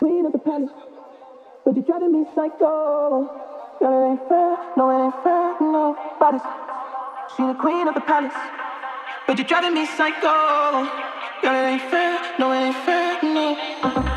Queen of the palace, but you're driving me psycho. Girl, it ain't fair, no, it ain't fair, no. Bodies, she the queen of the palace, but you're driving me psycho. Girl, it ain't fair, no, it ain't fair, no.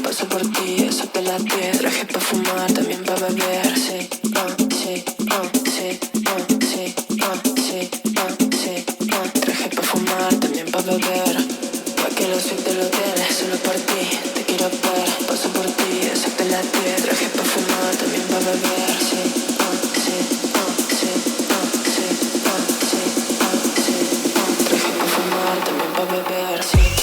paso por ti, eso te la traje pa' fumar, también pa' beber, sí, sí, sí, sí, sí, sí, traje pa' fumar, también pa' beber, pa' que lo suelte el hotel, solo por ti, te quiero ver, paso por ti, eso te la traje pa' fumar, también pa' beber, sí, sí, sí, sí, sí, sí, traje pa' fumar, también pa' beber, sí.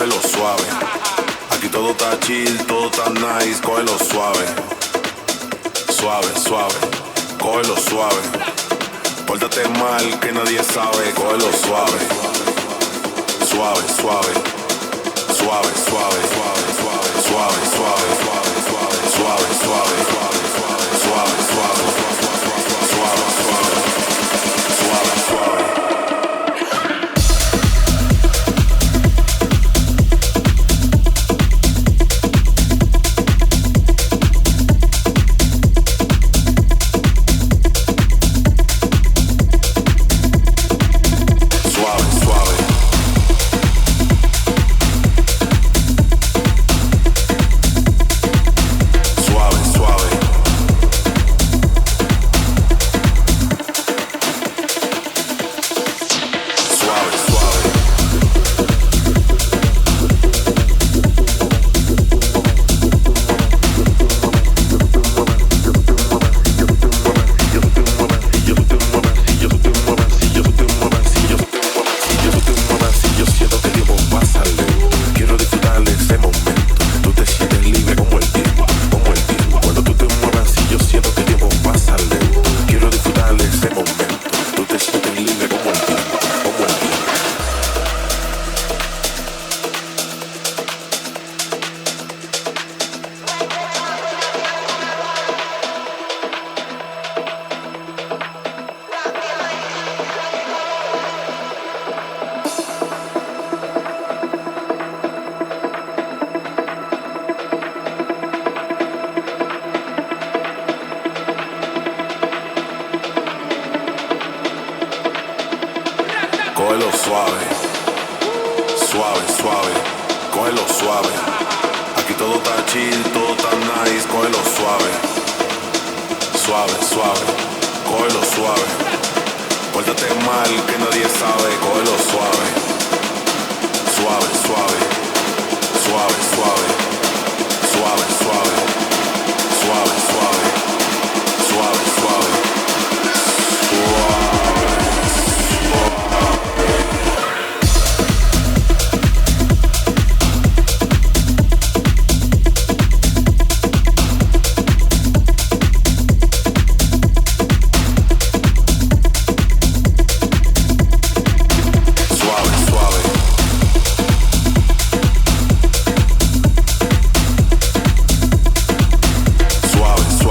cógelo suave. Aquí todo está chill, todo está nice, cógelo suave. Suave, suave, cógelo suave. Pórtate mal que nadie sabe, cógelo suave. Suave, suave, suave, suave, suave, suave, suave, suave, suave, suave, suave, suave, suave, suave, suave, suave. Cógelo suave, suave, suave, cógelo suave. Aquí todo está chill, todo está nice, cógelo suave. Suave, suave, cógelo suave. Pórtate mal que nadie sabe, cógelo suave. Suave, suave, suave, suave, suave, suave, suave, suave, suave, suave, suave. Suave,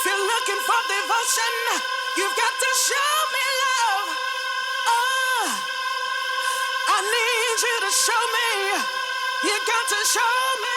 you're looking for devotion, you've got to show me love. Oh, I need you to show me. You got to show me.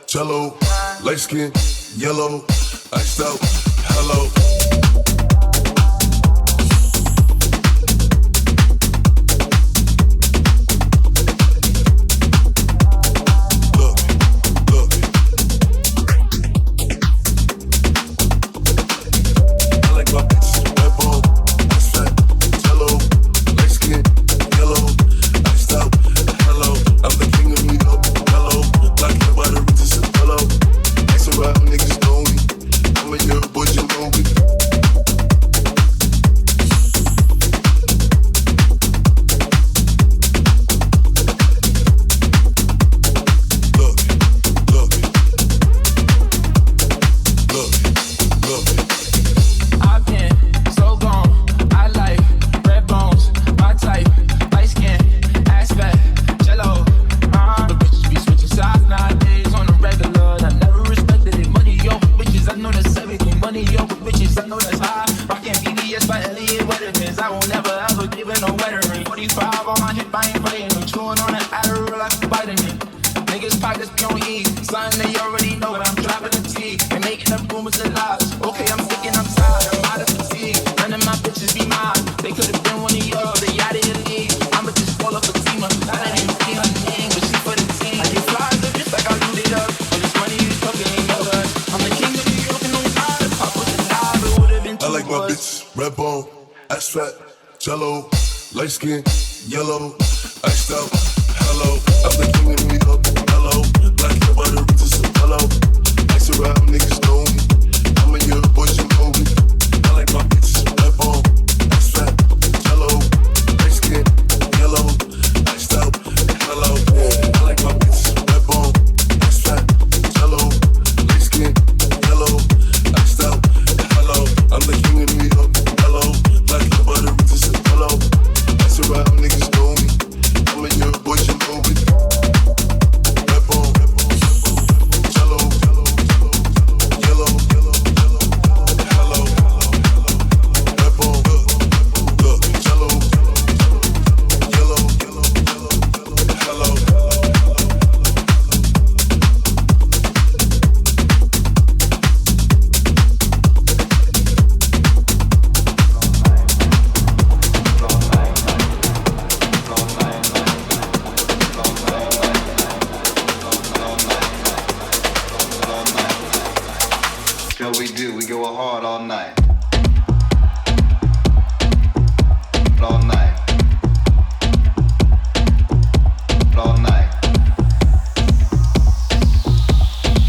Jello, light skin, yellow, iced out, hello. Jello, light skin, yellow, iced out, hello. I'm the king of New York, hello. Black and butter, just hello. Ice around, niggas know me. I'm a year boy, you know me. I like my bitch, red bone, iced fat, jello, light skin, yellow, iced out, hello. I like my bitch, red bone, iced fat, jello, light skin, yellow, iced out, hello. I'm the king of New York, hello. Black and butter, just hello. Ice around, niggas know me. I'm a year boy, you know me. Till we do, we go hard all night. All night. All night.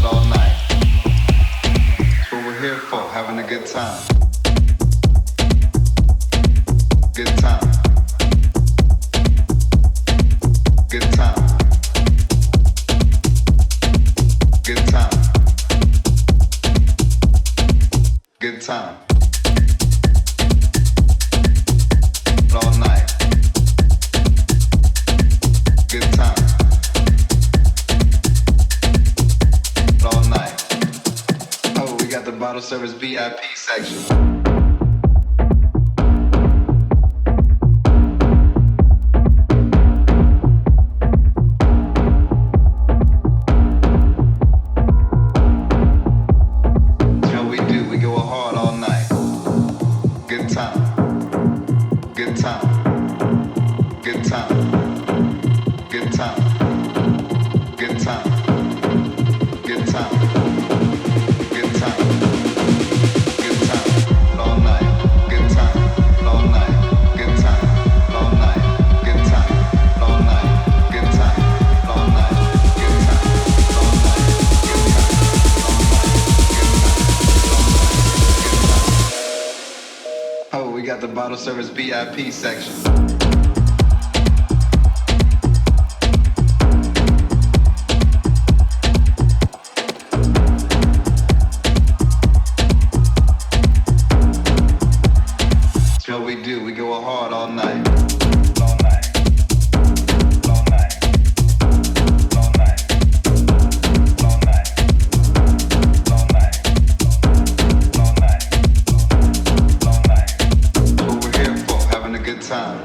All night. That's what we're here for, having a good time. Good time. Good time. Good time. Good time. All night. Good time. All night. Oh, we got the bottle service VIP section. Bottle service VIP section. That's what we do. We go hard all night. All night. All night. All night. All night. All night. All night. All night. What we're here for, having a good time.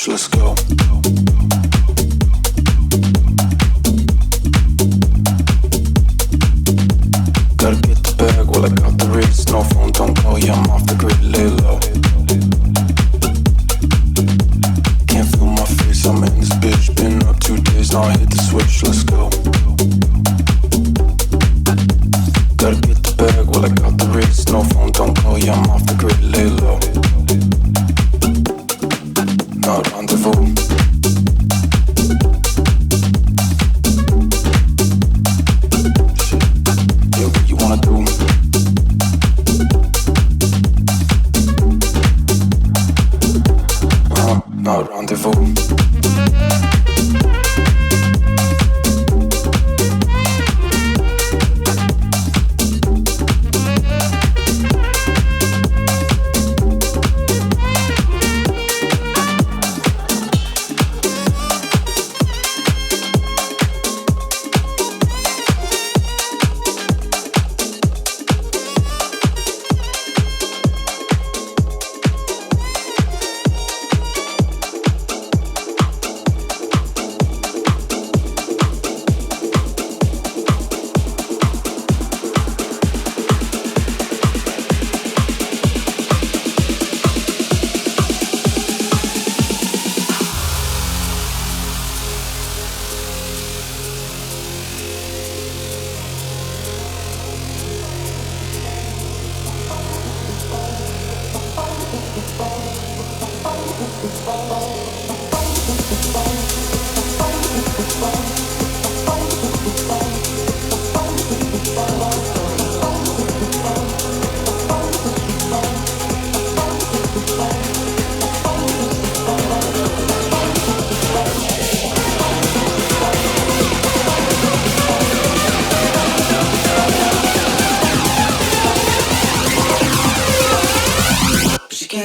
Let's go. Gotta get the bag while I got the wrist. No phone, don't call, yeah, I'm off the grid, lay low. Can't feel my face, I'm in this bitch. Been up 2 days, now I hit the switch, let's go. Gotta get the bag while I got the wrist. No phone, don't call, yeah, I'm off the grid, lay low. No rendezvous.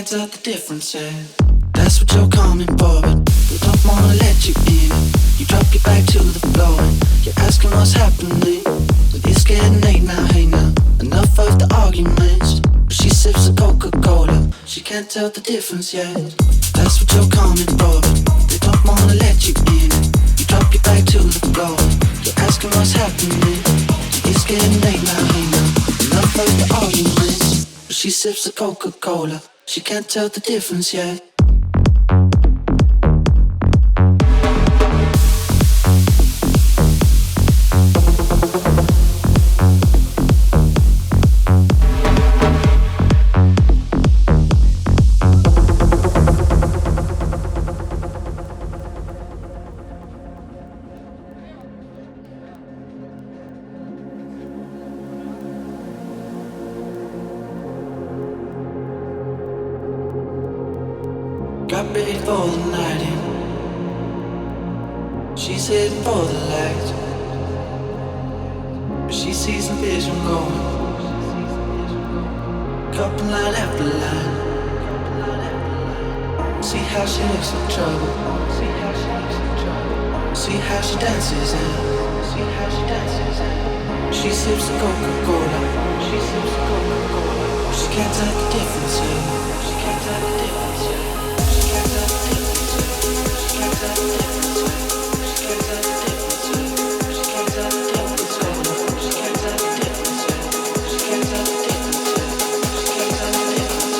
Tell the difference, yeah. That's what you're coming for, but we don't wanna let you in. You drop your back to the floor and you're asking what's happening. But it's getting late now, hey now. Enough of the arguments. But she sips a Coca-Cola, she can't tell the difference yet. That's what you're coming for, but they don't wanna let you in. You drop your back to the floor, you're asking what's happening. It's getting late now, hey now. Enough of the arguments. But she sips a Coca-Cola, she can't tell the difference yet. ready for the night in. She's heading for the light, but she sees the vision going, couple line after line. See how she looks in trouble. See how she dances in. She sips the Coca-Cola. She can't tell the difference yet. She can't tell the difference yet. She can't tell the difference yet. She can't tell the difference yet. She can't tell the difference yet. She can't tell the difference yet. She can't tell the difference yet. She can't tell the difference yet. She can't tell the difference yet.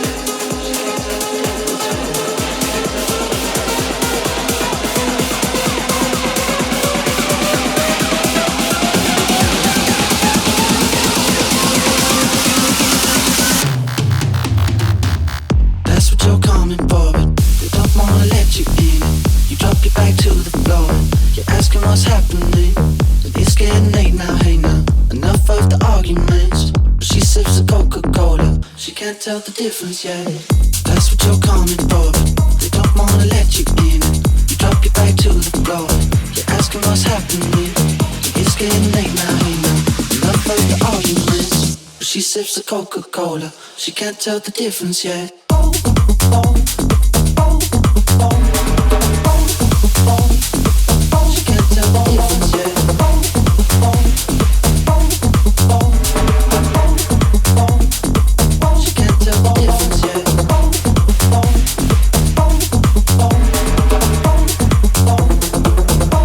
She can't tell the That's what you're coming for, but they don't wanna let you in. You drop your back to the floor, you're asking what's happening. And it's getting late now, hey now, enough of the arguments. But she sips the Coca-Cola, she can't tell the difference yet. That's what you're coming for, but they don't wanna let you in. You drop your back to the floor, you're asking what's happening. And it's getting late now, hey now, enough of the arguments. But she sips the Coca-Cola, she can't tell the difference yet. She can't tell the difference yet. She can't tell the difference yet.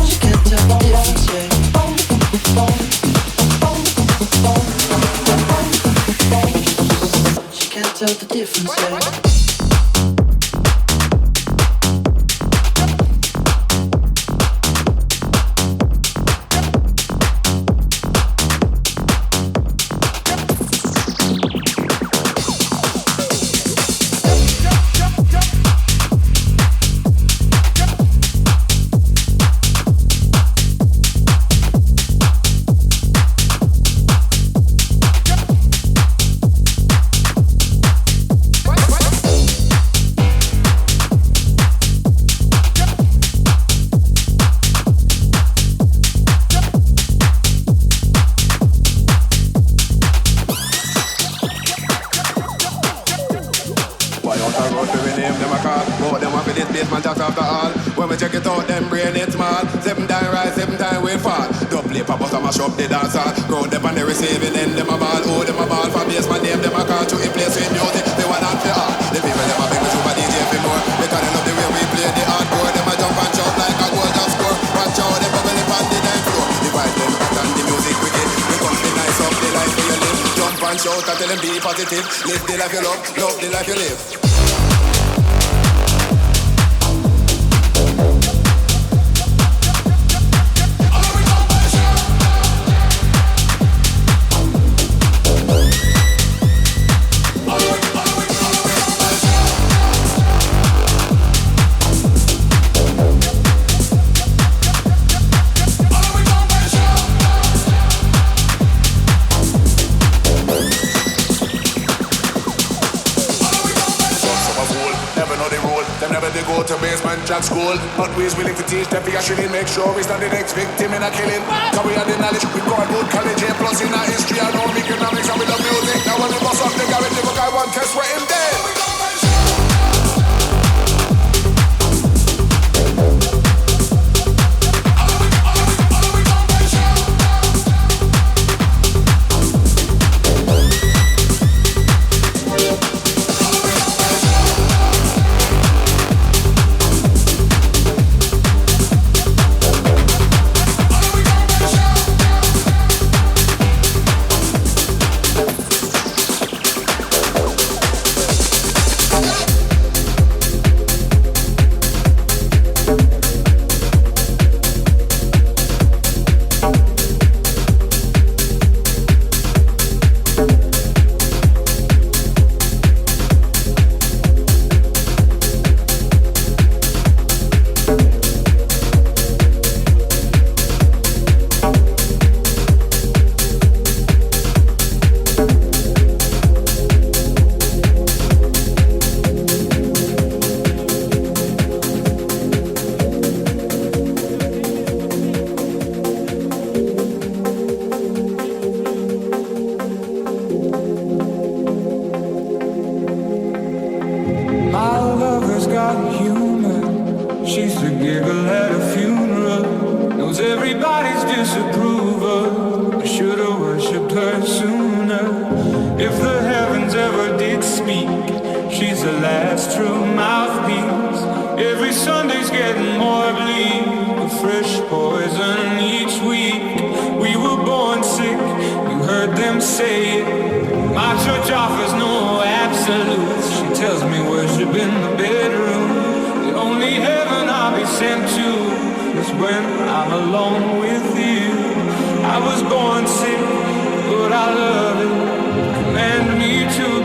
She can't tell the difference yet. She can't tell the difference yet. Up the dancer, crowd them on the receiving end, them a ball, oh them a ball, for base my name, them a call to in place with music, they want out for all. The people them a beg me super DJ for more, because they love the way we play the hardcore, them a jump and shout like a goal just score, watch out them bubbling on the dance floor, divide them and the music wicked, we come to nice up the life where you live, jump and shout and tell them be positive, live the life you love the life you live. Jack school, but we is willing to teach them. We actually make sure we stand the next victim in a killing. Cause we have the knowledge, we got good college A plus in our history and all economics and we love music. Now when we bust up the garage, the book I want test where him dead. disapprove of. I should've worshipped her sooner. If the heavens ever did speak, she's the last true mouthpiece. Every Sunday's getting more bleak, a fresh poison each week. We were born sick, you heard them say it. My church offers no absolutes. She tells me worship in the bedroom. The only heaven I'll be sent to is when I'm alone with you. I was born sick, but I love it. Command me to